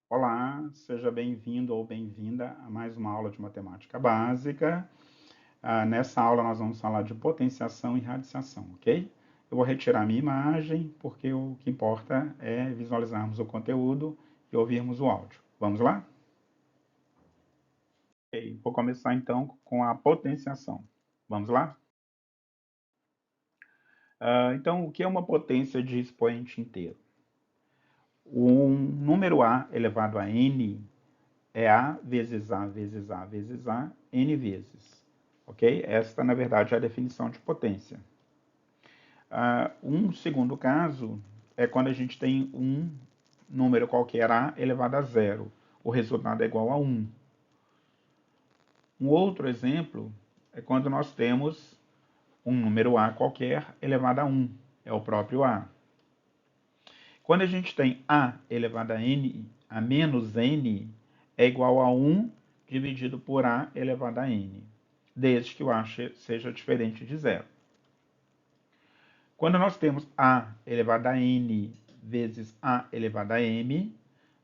Olá, seja bem-vindo ou bem-vinda a mais uma aula de matemática básica. Nessa aula nós vamos falar de potenciação e radiciação, ok? Eu vou retirar minha imagem porque o que importa é visualizarmos o conteúdo e ouvirmos o áudio. Vamos lá? Ok, vou começar então com a potenciação. Vamos lá? Então, o que é uma potência de expoente inteiro? Um número a elevado a n é A vezes A vezes A vezes A, N vezes. Ok? Esta, na verdade, é a definição de potência. Um segundo caso é quando a gente tem um número qualquer A elevado a zero. O resultado é igual a 1. Um outro exemplo é quando nós temos um número A qualquer elevado a 1. É o próprio A. Quando a gente tem A elevado a N, a menos N, é igual a 1 dividido por A elevado a N, desde que o A seja diferente de zero. Quando nós temos A elevado a N vezes A elevado a M,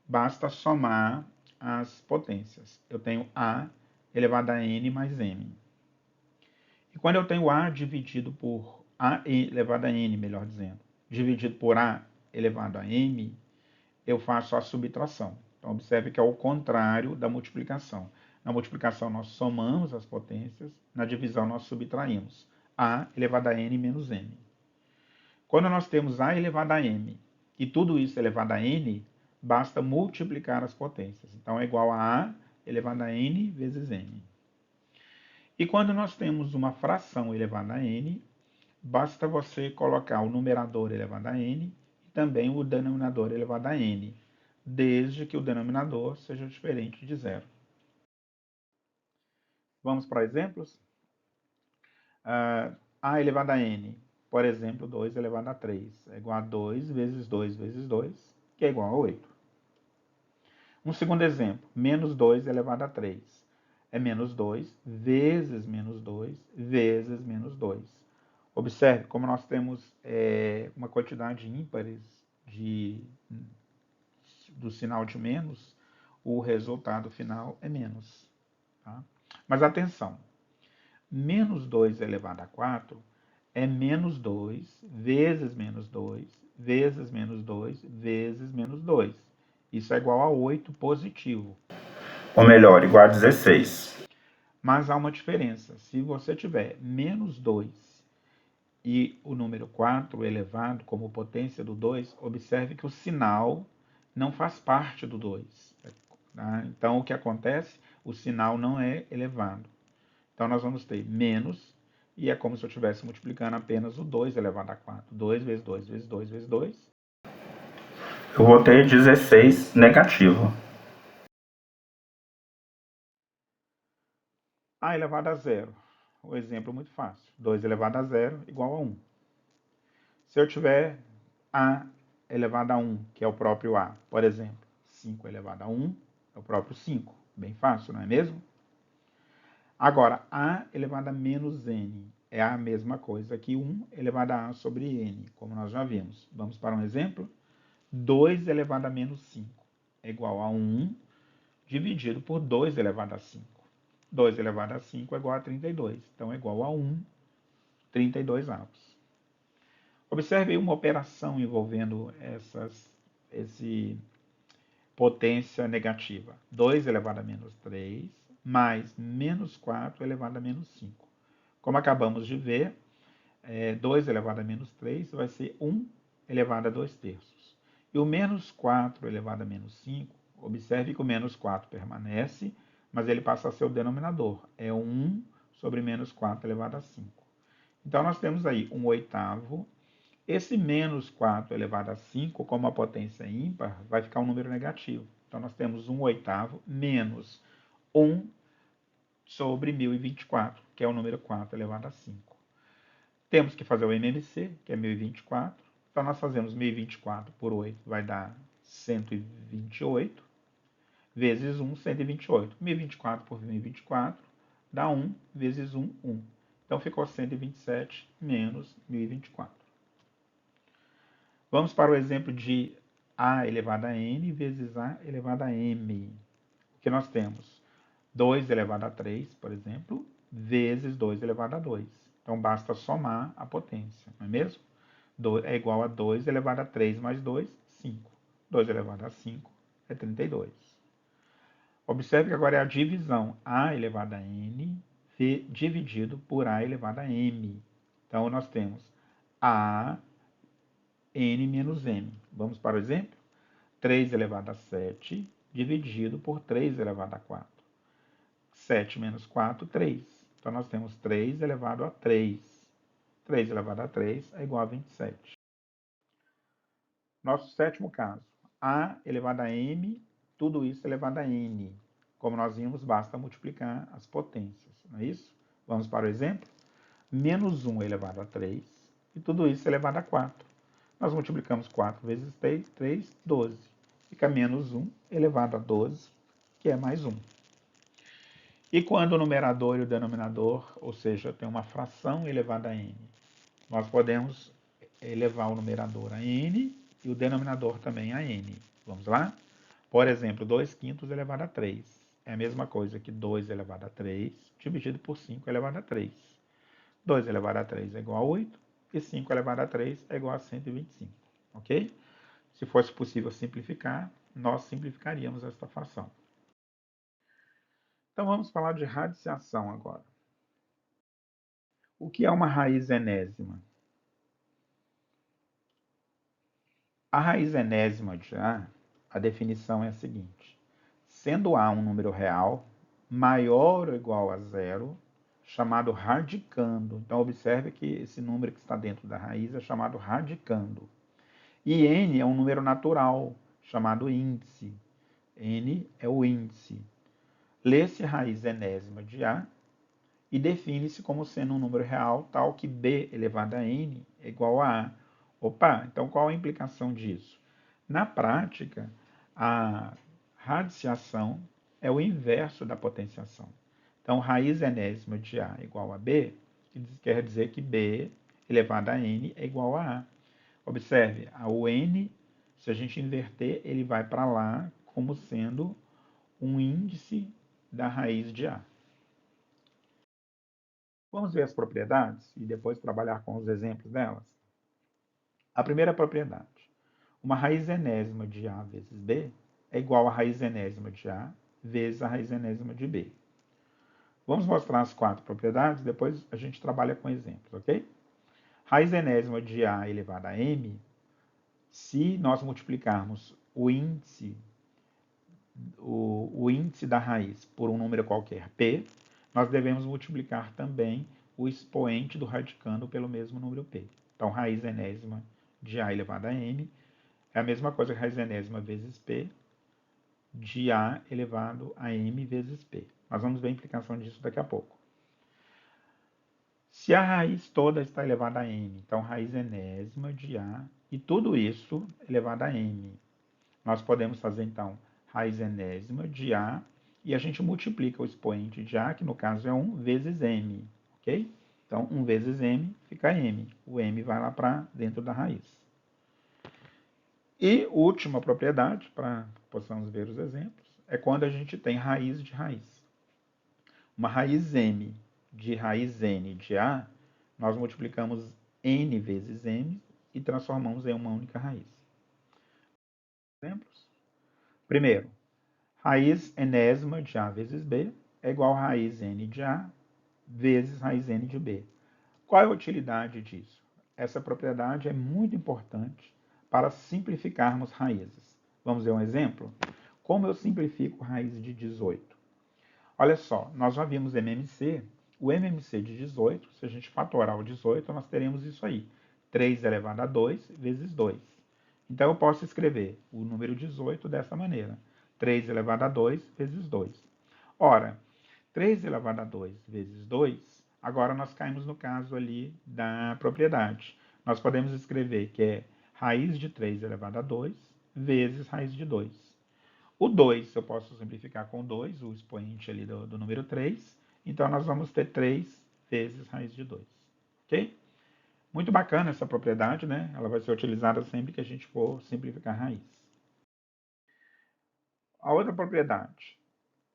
basta somar as potências. Eu tenho A elevado a N mais M. E quando eu tenho A dividido por A elevado a N, melhor dizendo, dividido por A elevado a M, eu faço a subtração. Então, observe que é o contrário da multiplicação. Na multiplicação, nós somamos as potências, na divisão, nós subtraímos. A elevado a n menos m. Quando nós temos A elevado a m e tudo isso elevado a n, basta multiplicar as potências. Então, é igual a A elevado a n vezes m. E quando nós temos uma fração elevada a n, basta você colocar o numerador elevado a n e também o denominador elevado a n, desde que o denominador seja diferente de zero. Vamos para exemplos? A elevado a n, por exemplo, 2 elevado a 3 é igual a 2 vezes 2 vezes 2, que é igual a 8. Um segundo exemplo, menos 2 elevado a 3 é menos 2 vezes menos 2 vezes menos 2. Observe como nós temos uma quantidade ímpares do sinal de menos, o resultado final é menos. Tá? Mas atenção, menos 2 elevado a 4 é menos 2 vezes menos 2 vezes menos 2 vezes menos 2. Isso é igual a 8 positivo. Ou melhor, igual a 16. Mas há uma diferença. Se você tiver menos 2 e o número 4 elevado como potência do 2, observe que o sinal não faz parte do 2. Tá? Então, o que acontece? O sinal não é elevado. Então, nós vamos ter menos, e é como se eu estivesse multiplicando apenas o 2 elevado a 4. 2 vezes 2 vezes 2 vezes 2. Eu vou ter 16 negativo. A elevado a zero. Um exemplo muito fácil. 2 elevado a zero igual a 1. Se eu tiver A elevado a 1, que é o próprio A, por exemplo, 5 elevado a 1 é o próprio 5. Bem fácil, não é mesmo? Agora, A elevado a menos n é a mesma coisa que 1 elevado a A sobre n, como nós já vimos. Vamos para um exemplo? 2 elevado a menos 5 é igual a 1 dividido por 2 elevado a 5. 2 elevado a 5 é igual a 32, então é igual a 1, 32 avos. Observe aí uma operação envolvendo esse potência negativa. 2 elevado a menos 3 mais menos 4 elevado a menos 5. Como acabamos de ver, 2 elevado a menos 3 vai ser 1 elevado a 2 terços. E o menos 4 elevado a menos 5, observe que o menos 4 permanece, mas ele passa a ser o denominador. É 1 sobre menos 4 elevado a 5. Então, nós temos aí 1 oitavo. Esse menos 4 elevado a 5, como a potência é ímpar, vai ficar um número negativo. Então, nós temos 1 oitavo menos 1 sobre 1024, que é o número 4 elevado a 5. Temos que fazer o MMC, que é 1024. Então, nós fazemos 1024 por 8, vai dar 128, vezes 1, 128. 1024 por 1024 dá 1, vezes 1, 1. Então, ficou 127 menos 1024. Vamos para o exemplo de a elevado a n vezes a elevado a m. O que nós temos? 2 elevado a 3, por exemplo, vezes 2 elevado a 2. Então, basta somar a potência, não é mesmo? É igual a 2 elevado a 3 mais 2, 5. 2 elevado a 5 é 32. Observe que agora é a divisão a elevado a n dividido por a elevado a m. Então, nós temos a n menos m. Vamos para o exemplo? 3 elevado a 7 dividido por 3 elevado a 4. 7 menos 4, 3. Então, nós temos 3 elevado a 3. 3 elevado a 3 é igual a 27. Nosso sétimo caso. A elevado a m, tudo isso elevado a n. Como nós vimos, basta multiplicar as potências, não é isso? Vamos para o exemplo? Menos 1 elevado a 3 e tudo isso elevado a 4. Nós multiplicamos 4 vezes 3, 12. Fica menos 1 elevado a 12, que é mais 1. E quando o numerador e o denominador, ou seja, tem uma fração elevada a n, nós podemos elevar o numerador a n e o denominador também a n. Vamos lá? Por exemplo, 2 quintos elevado a 3. É a mesma coisa que 2 elevado a 3 dividido por 5 elevado a 3. 2 elevado a 3 é igual a 8 e 5 elevado a 3 é igual a 125. Ok? Se fosse possível simplificar, nós simplificaríamos esta fração. Então vamos falar de radiciação agora. O que é uma raiz enésima? A raiz enésima de A, a definição é a seguinte: sendo A um número real, maior ou igual a zero, chamado radicando. Então, observe que esse número que está dentro da raiz é chamado radicando. E n é um número natural, chamado índice. N é o índice. Lê-se raiz enésima de A e define-se como sendo um número real tal que b elevado a n é igual a A. Opa, então qual a implicação disso? Na prática, a radiciação é o inverso da potenciação. Então, raiz enésima de A igual a B, quer dizer que B elevado a n é igual a A. Observe, o n, se a gente inverter, ele vai para lá como sendo um índice da raiz de A. Vamos ver as propriedades e depois trabalhar com os exemplos delas? A primeira propriedade. Uma raiz enésima de A vezes B é igual a raiz enésima de A vezes a raiz enésima de B. Vamos mostrar as 4 propriedades, depois a gente trabalha com exemplos, ok? Raiz enésima de A elevado a m, se nós multiplicarmos o índice da raiz por um número qualquer p, nós devemos multiplicar também o expoente do radicando pelo mesmo número p. Então, raiz enésima de A elevado a m é a mesma coisa que raiz enésima vezes p de A elevado a m vezes p. Nós vamos ver a implicação disso daqui a pouco. Se a raiz toda está elevada a m, então raiz enésima de A, e tudo isso elevado a m. Nós podemos fazer, então, raiz enésima de A, e a gente multiplica o expoente de A, que no caso é 1, vezes m, ok? Então, 1 vezes m fica m. O m vai lá para dentro da raiz. E última propriedade, para que possamos ver os exemplos, é quando a gente tem raiz de raiz. Uma raiz m de raiz n de A, nós multiplicamos n vezes m e transformamos em uma única raiz. Exemplos? Primeiro, raiz enésima de A vezes B é igual a raiz n de A vezes raiz n de B. Qual é a utilidade disso? Essa propriedade é muito importante para simplificarmos raízes. Vamos ver um exemplo? Como eu simplifico raiz de 18? Olha só, nós já vimos MMC. O MMC de 18, se a gente fatorar o 18, nós teremos isso aí. 3 elevado a 2 vezes 2. Então, eu posso escrever o número 18 dessa maneira. 3 elevado a 2 vezes 2. Ora, 3 elevado a 2 vezes 2, agora nós caímos no caso ali da propriedade. Nós podemos escrever que é raiz de 3 elevado a 2 vezes raiz de 2. O 2 eu posso simplificar com 2, o expoente ali do número 3. Então, nós vamos ter 3 vezes raiz de 2. Ok? Muito bacana essa propriedade, né? Ela vai ser utilizada sempre que a gente for simplificar raiz. A outra propriedade,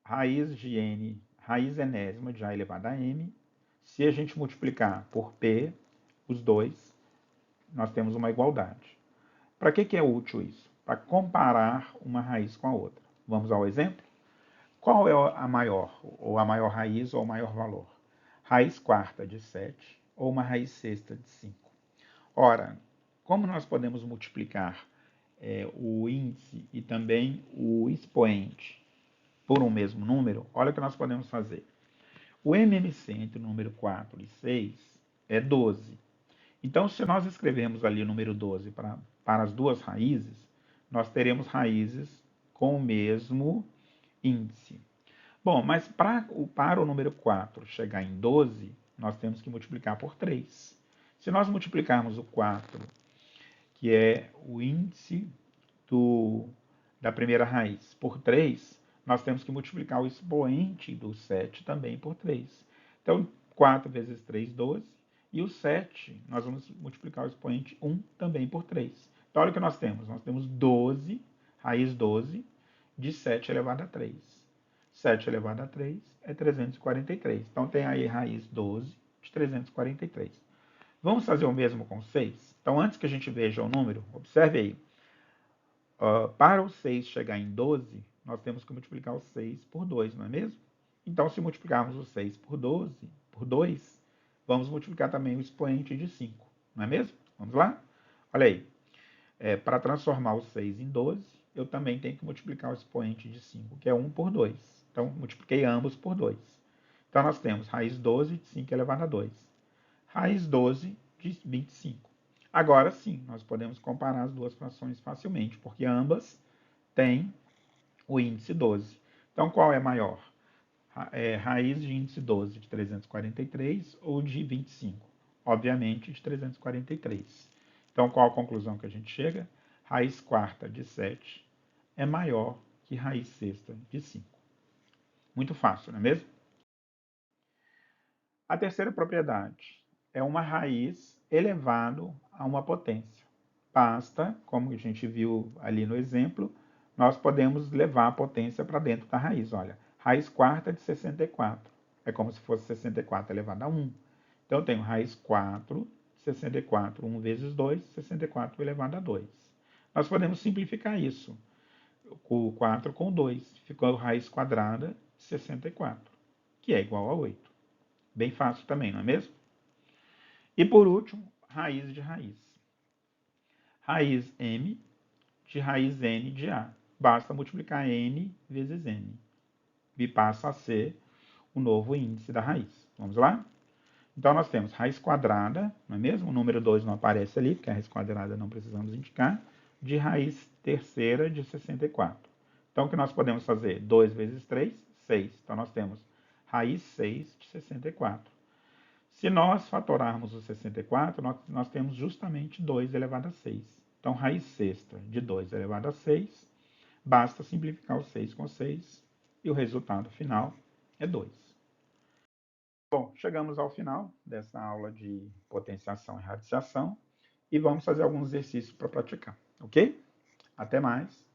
raiz de n, raiz enésima de a elevado a m, se a gente multiplicar por p, os dois, nós temos uma igualdade. Para que é útil isso? Para comparar uma raiz com a outra. Vamos ao exemplo? Qual é a maior, ou a maior raiz ou o maior valor? Raiz quarta de 7 ou uma raiz sexta de 5? Ora, como nós podemos multiplicar o índice e também o expoente por um mesmo número, olha o que nós podemos fazer. O MMC entre o número 4 e 6 é 12. Então, se nós escrevermos ali o número 12 para as duas raízes, nós teremos raízes com o mesmo índice. Bom, mas para o número 4 chegar em 12, nós temos que multiplicar por 3. Se nós multiplicarmos o 4, que é o índice da primeira raiz, por 3, nós temos que multiplicar o expoente do 7 também por 3. Então, 4 vezes 3, 12. E o 7, nós vamos multiplicar o expoente 1 também por 3. Então, olha o que nós temos. Nós temos 12, raiz 12, de 7 elevado a 3. 7 elevado a 3 é 343. Então, tem aí raiz 12 de 343. Vamos fazer o mesmo com 6? Então, antes que a gente veja o número, observe aí. Para o 6 chegar em 12, nós temos que multiplicar o 6 por 2, não é mesmo? Então, se multiplicarmos o 6 por 12, por 2, vamos multiplicar também o expoente de 5, não é mesmo? Vamos lá? Olha aí. Para transformar o 6 em 12, eu também tenho que multiplicar o expoente de 5, que é 1 por 2. Então, multipliquei ambos por 2. Então, nós temos raiz 12 de 5 elevado a 2. Raiz 12 de 25. Agora sim, nós podemos comparar as duas frações facilmente, porque ambas têm o índice 12. Então, qual é maior? Raiz de índice 12 de 343 ou de 25? Obviamente, de 343. Então, qual a conclusão que a gente chega? Raiz quarta de 7 é maior que raiz sexta de 5. Muito fácil, não é mesmo? A terceira propriedade é uma raiz elevado a uma potência. Basta, como a gente viu ali no exemplo, nós podemos levar a potência para dentro da raiz. Olha, raiz quarta de 64. É como se fosse 64 elevado a 1. Então, eu tenho raiz 4, 64, 1 vezes 2, 64 elevado a 2. Nós podemos simplificar isso. O 4 com 2. Ficou raiz quadrada de 64, que é igual a 8. Bem fácil também, não é mesmo? E por último, raiz de raiz. Raiz m de raiz n de a. Basta multiplicar n vezes n. E passa a ser o novo índice da raiz. Vamos lá? Então, nós temos raiz quadrada, não é mesmo? O número 2 não aparece ali, porque a raiz quadrada não precisamos indicar, de raiz terceira de 64. Então, o que nós podemos fazer? 2 vezes 3, 6. Então, nós temos raiz 6 de 64. Se nós fatorarmos o 64, nós temos justamente 2 elevado a 6. Então, raiz sexta de 2 elevado a 6, basta simplificar o 6 com 6 e o resultado final é 2. Bom, chegamos ao final dessa aula de potenciação e radiciação e vamos fazer alguns exercícios para praticar, ok? Até mais!